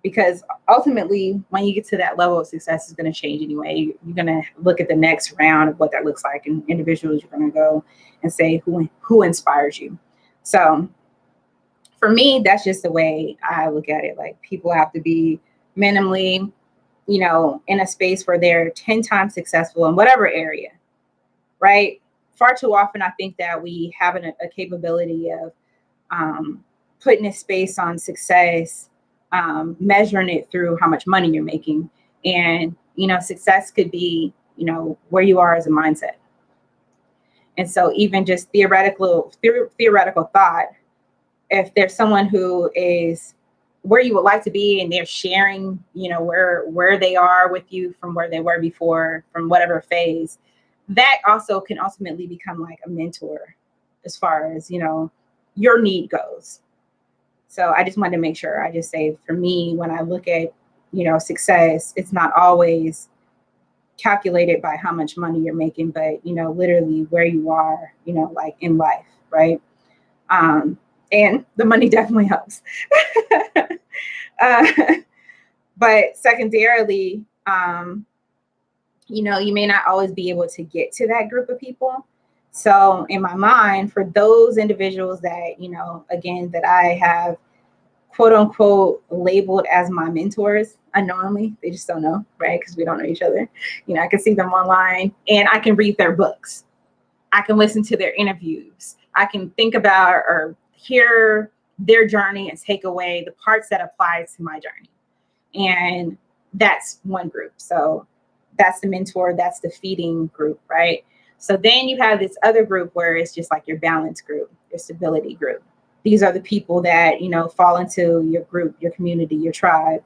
Because ultimately, when you get to that level of success, it's going to change anyway. You're going to look at the next round of what that looks like, and individuals you're going to go and say who inspires you. So for me, that's just the way I look at it. Like, people have to be minimally, in a space where they're 10 times successful in whatever area, right? Far too often, I think that we have a capability of putting a space on success, measuring it through how much money you're making. And, success could be, where you are as a mindset. And so even just theoretical thought, if there's someone who is where you would like to be and they're sharing, where they are with you from where they were before, from whatever phase, that also can ultimately become like a mentor as far as, your need goes. So I just wanted to make sure I just say, for me, when I look at, success, it's not always calculated by how much money you're making, but, literally where you are, like in life. Right. And the money definitely helps. But secondarily, you may not always be able to get to that group of people. So in my mind, for those individuals that, again, that I have quote unquote labeled as my mentors unknowingly, they just don't know, right? Because we don't know each other. I can see them online and I can read their books. I can listen to their interviews. I can think about or hear their journey and take away the parts that apply to my journey. And that's one group. So that's the mentor, that's the feeding group, right? So then you have this other group where it's just like your balance group, your stability group. These are the people that, fall into your group, your community, your tribe,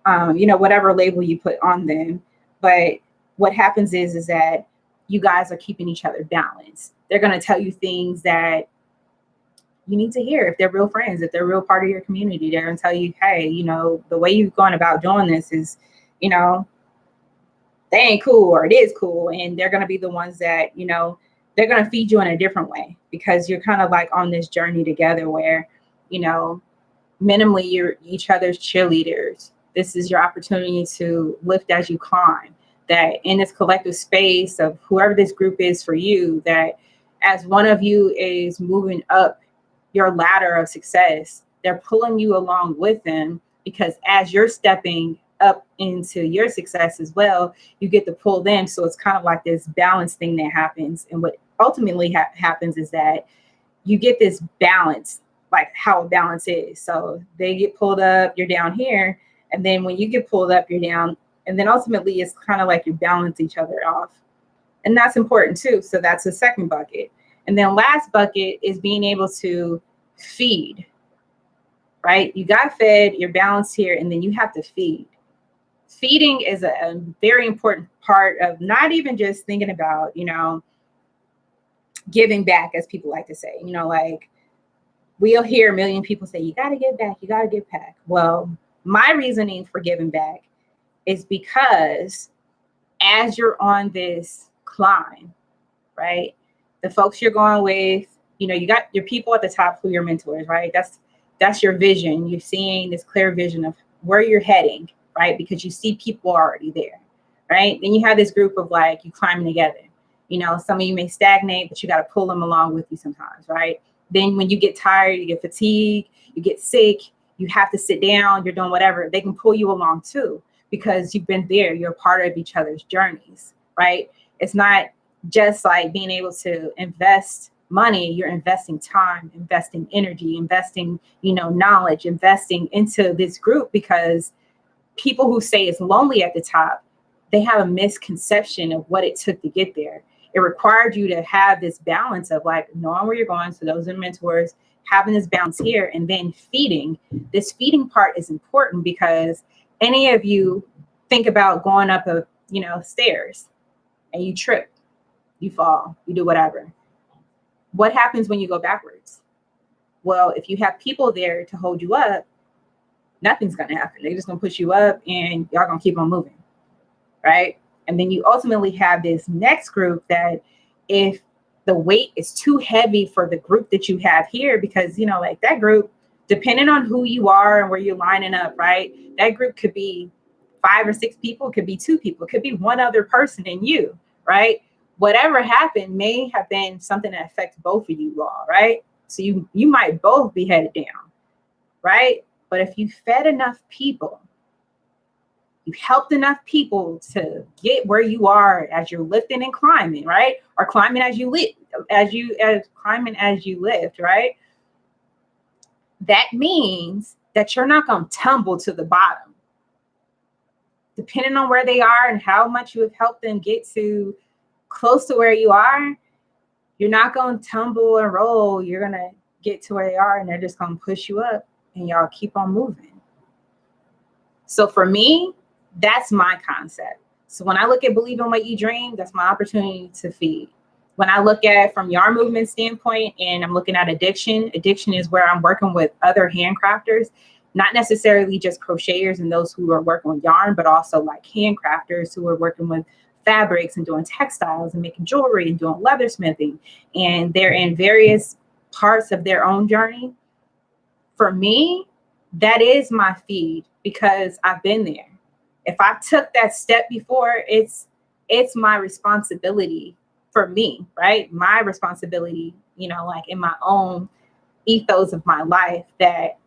whatever label you put on them. But what happens is that you guys are keeping each other balanced. They're going to tell you things that you need to hear. If they're real friends, if they're real part of your community, they're going to tell you, hey, the way you've gone about doing this is, they ain't cool, or it is cool. And they're going to be the ones that, they're going to feed you in a different way, because you're kind of like on this journey together where, minimally you're each other's cheerleaders. This is your opportunity to lift as you climb. That in this collective space of whoever this group is for you, that as one of you is moving up your ladder of success, they're pulling you along with them, because as you're stepping up into your success as well, you get to pull them. So it's kind of like this balance thing that happens. And what ultimately happens is that you get this balance, like how a balance is. So they get pulled up, you're down here. And then when you get pulled up, you're down. And then ultimately it's kind of like you balance each other off. And that's important too. So that's the second bucket. And then last bucket is being able to feed, right? You got fed, you're balanced here, and then you have to feed. Feeding is a very important part of not even just thinking about, giving back, as people like to say. Like, we'll hear a million people say, you got to give back, you got to give back. Well, my reasoning for giving back is because as you're on this climb, right, the folks you're going with, you got your people at the top who are your mentors, right? That's your vision. You're seeing this clear vision of where you're heading, right? Because you see people already there, right? Then you have this group of like you climbing together. Some of you may stagnate, but you got to pull them along with you sometimes, right? Then when you get tired, you get fatigued, you get sick, you have to sit down, you're doing whatever, they can pull you along too, because you've been there, you're a part of each other's journeys, right? It's not just like being able to invest money, you're investing time, investing energy, investing, knowledge, investing into this group, because people who say it's lonely at the top, they have a misconception of what it took to get there. It required you to have this balance of like knowing where you're going. So those are mentors, having this balance here, and then feeding. This feeding part is important because any of you think about going up stairs and you trip, you fall, you do whatever. What happens when you go backwards? Well, if you have people there to hold you up, nothing's going to happen. They're just going to push you up and y'all going to keep on moving, right? And then you ultimately have this next group that if the weight is too heavy for the group that you have here, because, like that group, depending on who you are and where you're lining up, right? That group could be 5 or 6 people, could be 2 people, could be one other person and you, right? Whatever happened may have been something that affects both of you all, right? So you might both be headed down, right? But if you fed enough people, you helped enough people to get where you are as you're lifting and climbing, right? Or climbing as you lift, climbing as you lift, right? That means that you're not going to tumble to the bottom. Depending on where they are and how much you have helped them get to close to where you are, you're not going to tumble and roll. You're going to get to where they are and they're just going to push you up and y'all keep on moving. So for me, that's my concept. So when I look at Believe in What You Dream, that's my opportunity to feed. When I look at from yarn movement standpoint and I'm looking at addiction is where I'm working with other handcrafters, not necessarily just crocheters and those who are working with yarn, but also like handcrafters who are working with fabrics and doing textiles and making jewelry and doing leathersmithing. And they're in various parts of their own journey. For me, that is my feed because I've been there. If I took that step before, it's my responsibility for me, right? My responsibility, like in my own ethos of my life, that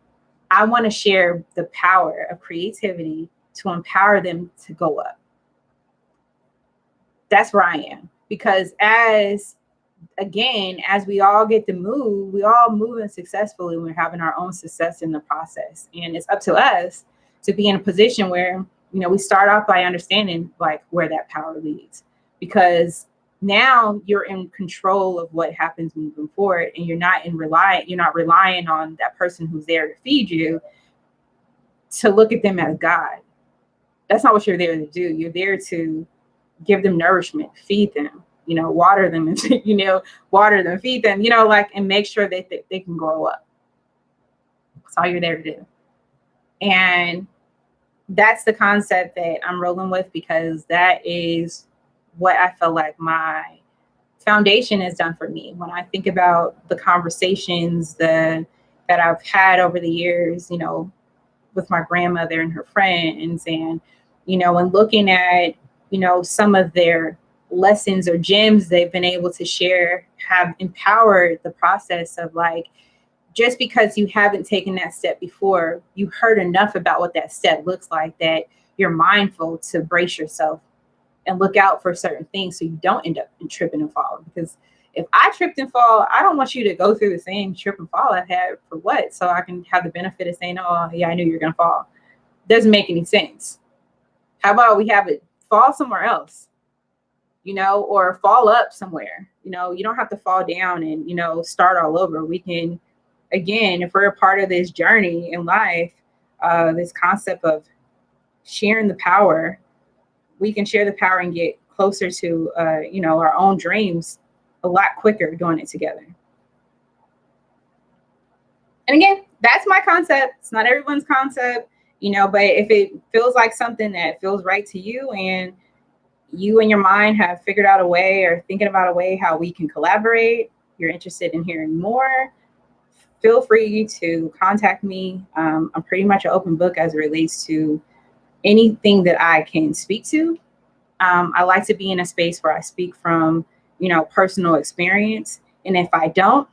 I want to share the power of creativity to empower them to go up. That's where I am. Because as we all get to move, we all moving successfully. We're having our own success in the process. And it's up to us to be in a position where, we start off by understanding like where that power leads, because now you're in control of what happens moving forward. And you're not relying on that person who's there to feed you to look at them as God. That's not what you're there to do. You're there to give them nourishment, feed them, water them, and, feed them, and make sure that they can grow up. That's all you're there to do. And that's the concept that I'm rolling with, because that is what I feel like my foundation has done for me. When I think about the conversations that I've had over the years, with my grandmother and her friends, and, when looking at, some of their lessons or gems they've been able to share have empowered the process of like, just because you haven't taken that step before, you heard enough about what that step looks like that you're mindful to brace yourself and look out for certain things so you don't end up tripping and falling. Because if I tripped and fall, I don't want you to go through the same trip and fall I've had for what? So I can have the benefit of saying, oh yeah, I knew you were going to fall. Doesn't make any sense. How about we have it fall somewhere else, or fall up somewhere, you don't have to fall down and, start all over. We can, again, if we're a part of this journey in life, this concept of sharing the power, we can share the power and get closer to, our own dreams a lot quicker doing it together. And again, that's my concept. It's not everyone's concept, but if it feels like something that feels right to you, and you and your mind have figured out a way or thinking about a way how we can collaborate, you're interested in hearing more, feel free to contact me. I'm pretty much an open book as it relates to anything that I can speak to. I like to be in a space where I speak from, personal experience. And if I don't,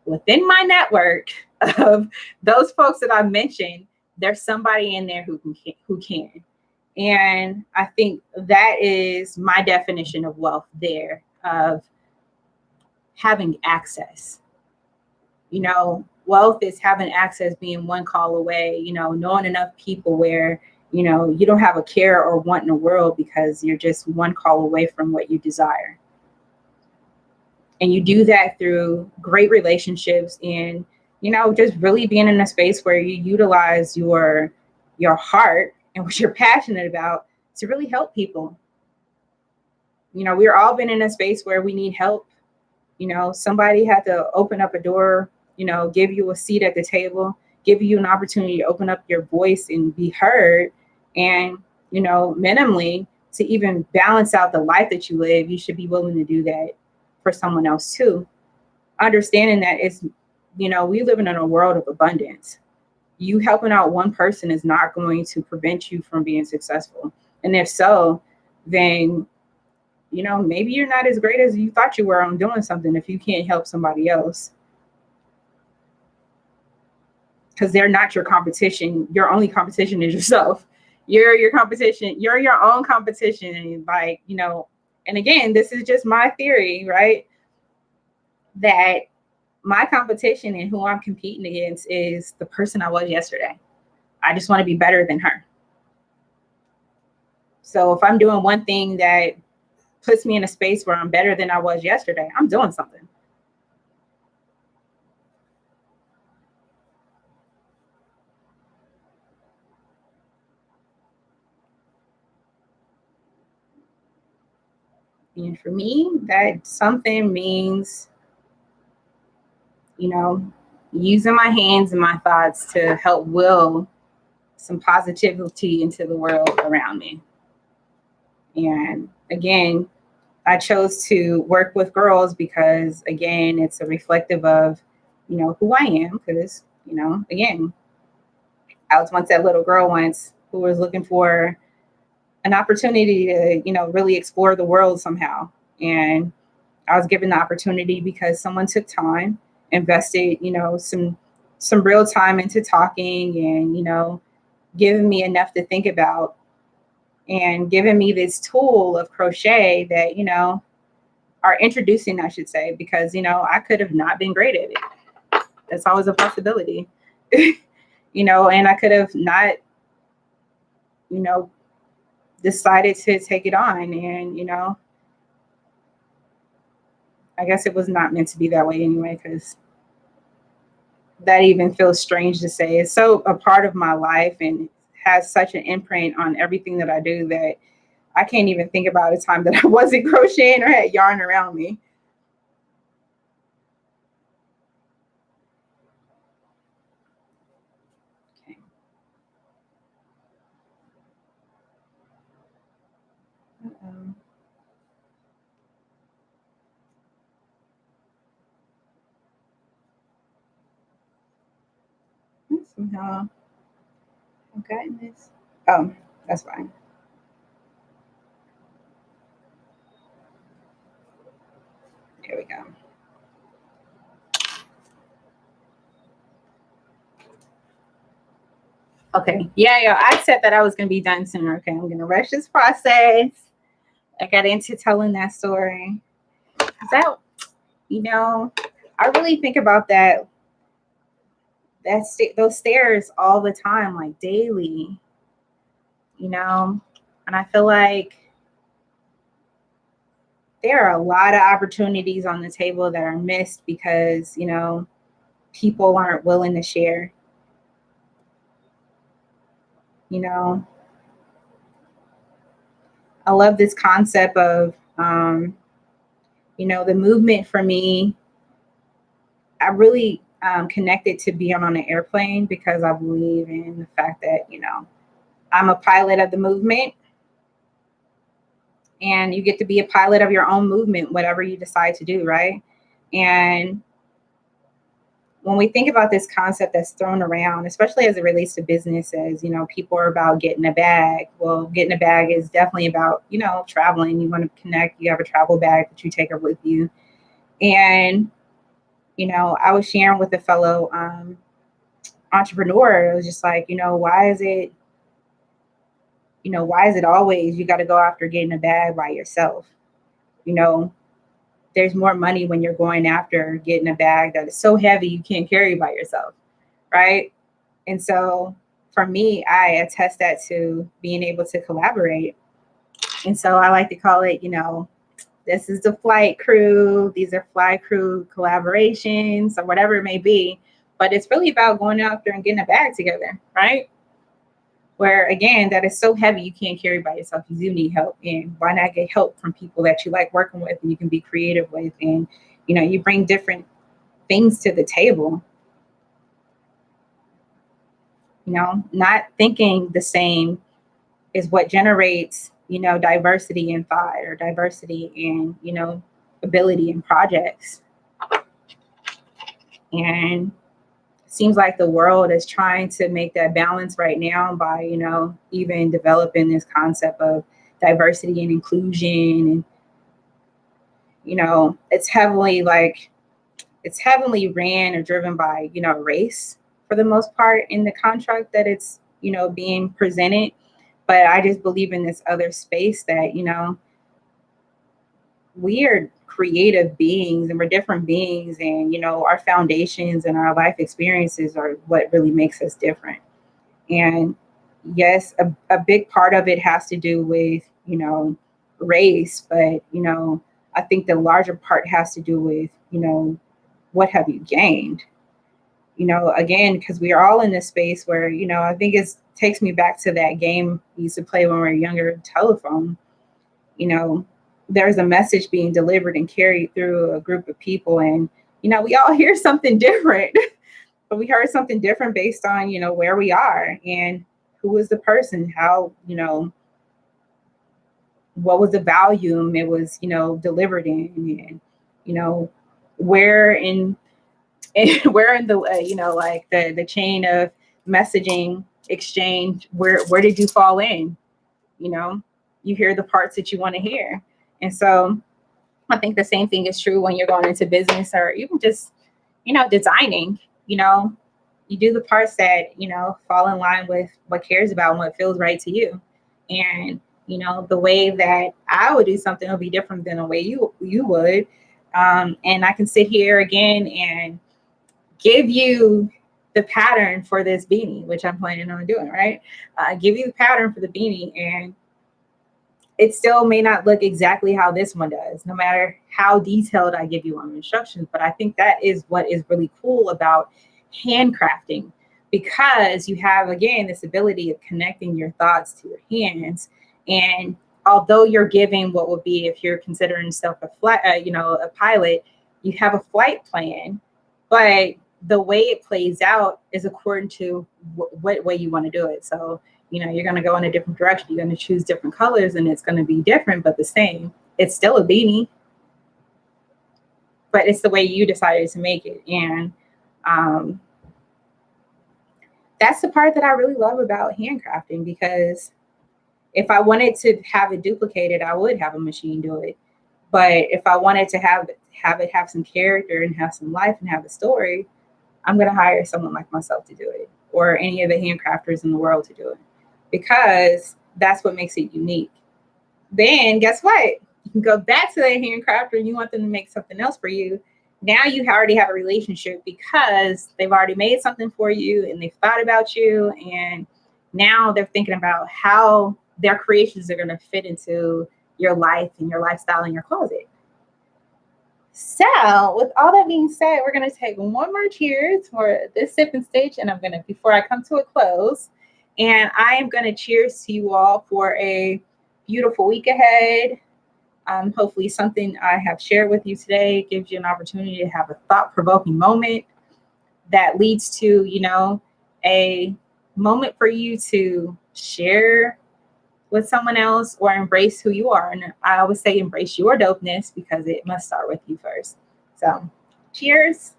within my network of those folks that I mentioned, there's somebody in there who can. And I think that is my definition of wealth there, of having access. Wealth is having access, being one call away, knowing enough people where, you don't have a care or want in the world because you're just one call away from what you desire. And you do that through great relationships and, just really being in a space where you utilize your heart and what you're passionate about to really help people. We're all been in a space where we need help. Somebody had to open up a door, give you a seat at the table, give you an opportunity to open up your voice and be heard. And, minimally, to even balance out the life that you live, you should be willing to do that for someone else too. Understanding that we live in a world of abundance. You helping out one person is not going to prevent you from being successful. And if so, then, maybe you're not as great as you thought you were on doing something if you can't help somebody else. Because they're not your competition. Your only competition is yourself. You're your competition. You're your own competition. And and again, this is just my theory, right? That my competition and who I'm competing against is the person I was yesterday. I just want to be better than her. So if I'm doing one thing that puts me in a space where I'm better than I was yesterday, I'm doing something. And for me, that something means, using my hands and my thoughts to help will some positivity into the world around me. And again, I chose to work with girls because, again, it's a reflective of, who I am. Because, again, I was once that little girl who was looking for an opportunity to, really explore the world somehow. And I was given the opportunity because someone took time, invested, some real time into talking and, giving me enough to think about and giving me this tool of crochet that, are introducing, I should say, because, I could have not been great at it. That's always a possibility, and I could have not, decided to take it on. And, I guess it was not meant to be that way anyway, because that even feels strange to say. It's so a part of my life and has such an imprint on everything that I do that I can't even think about a time that I wasn't crocheting or had yarn around me. Okay. Uh-oh. Somehow I've gotten this. Oh, that's fine. There we go. Okay. Yeah. I said that I was going to be done sooner. Okay. I'm going to rush this process. I got into telling that story. That, I really think about those stairs all the time, like daily, and I feel like there are a lot of opportunities on the table that are missed because, people aren't willing to share, you know. I love this concept of The movement for me, I really connected to being on an airplane because I believe in the fact that, I'm a pilot of the movement, and you get to be a pilot of your own movement, whatever you decide to do, right? And when we think about this concept that's thrown around, especially as it relates to businesses, people are about getting a bag. Well, getting a bag is definitely about, traveling. You want to connect, you have a travel bag that you take up with you. And, I was sharing with a fellow entrepreneur. It was just like, why is it always you got to go after getting a bag by yourself? You know, there's more money when you're going after getting a bag that is so heavy you can't carry by yourself, right? And so for me, I attest that to being able to collaborate. And so I like to call it, this is the flight crew, these are flight crew collaborations or whatever it may be. But it's really about going out there and getting a bag together, right? Where again, that is so heavy you can't carry by yourself. You do need help. And why not get help from people that you like working with and you can be creative with, and you bring different things to the table. Not thinking the same is what generates, diversity in thought or diversity in, ability in projects. And it seems like the world is trying to make that balance right now by, even developing this concept of diversity and inclusion. And, it's heavily ran or driven by, race for the most part in the contract that it's, being presented. But I just believe in this other space that, we are creative beings and we're different beings, and, our foundations and our life experiences are what really makes us different. And yes, a big part of it has to do with, race, but, I think the larger part has to do with, what have you gained? Again, because we are all in this space where, I think it takes me back to that game we used to play when we were younger, telephone. There's a message being delivered and carried through a group of people, and, we all hear something different, but we heard something different based on, where we are and who was the person, how, what was the volume it was, delivered in, and, where in where in the like the chain of messaging exchange, where did you fall in? You hear the parts that you want to hear. And so I think the same thing is true when you're going into business or even just designing. You do the parts that fall in line with what cares about and what feels right to you. And the way that I would do something will be different than the way you would. And I can sit here again and give you the pattern for this beanie, which I'm planning on doing, right? Give you the pattern for the beanie, and it still may not look exactly how this one does, no matter how detailed I give you on the instructions. But I think that is what is really cool about handcrafting, because you have, again, this ability of connecting your thoughts to your hands. And although you're giving what would be, if you're considering yourself a flight, a pilot, you have a flight plan, but the way it plays out is according to what way you want to do it. So, you're going to go in a different direction. You're going to choose different colors, and it's going to be different, but the same. It's still a beanie, but it's the way you decided to make it. And that's the part that I really love about handcrafting, because if I wanted to have it duplicated, I would have a machine do it. But if I wanted to have it have some character and have some life and have a story, I'm going to hire someone like myself to do it, or any of the handcrafters in the world to do it, because that's what makes it unique. Then guess what? You can go back to that handcrafter and you want them to make something else for you. Now you already have a relationship, because they've already made something for you and they've thought about you. And now they're thinking about how their creations are going to fit into your life and your lifestyle in your closet. So with all that being said, we're going to take one more cheers for this sipping stage. And before I come to a close, and I am going to cheers to you all for a beautiful week ahead. Hopefully something I have shared with you today gives you an opportunity to have a thought-provoking moment that leads to, a moment for you to share with someone else or embrace who you are. And I always say embrace your dopeness because it must start with you first. So cheers.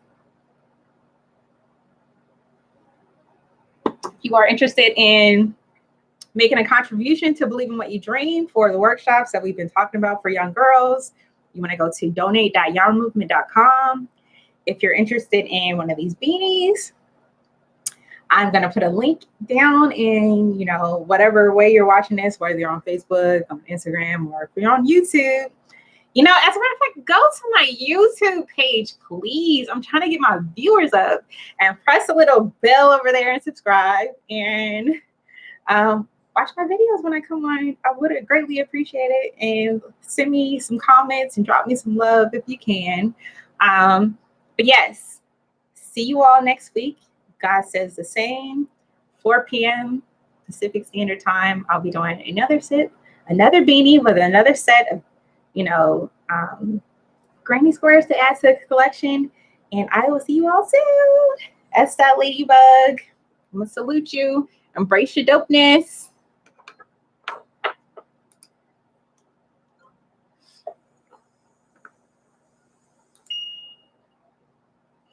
If you are interested in making a contribution to Believe in What You Dream for the workshops that we've been talking about for young girls, you want to go to donate.yarnmovement.com. If you're interested in one of these beanies, I'm going to put a link down in, whatever way you're watching this, whether you're on Facebook, on Instagram, or if you're on YouTube. As a matter of fact, go to my YouTube page, please. I'm trying to get my viewers up, and press the little bell over there and subscribe, and watch my videos when I come on. I would greatly appreciate it, and send me some comments and drop me some love if you can. But yes, see you all next week. God says the same. 4 p.m. Pacific Standard Time. I'll be doing another beanie with another set of, granny squares to add to the collection. And I will see you all soon. S.LadyBug. I'm going to salute you. Embrace your dopeness.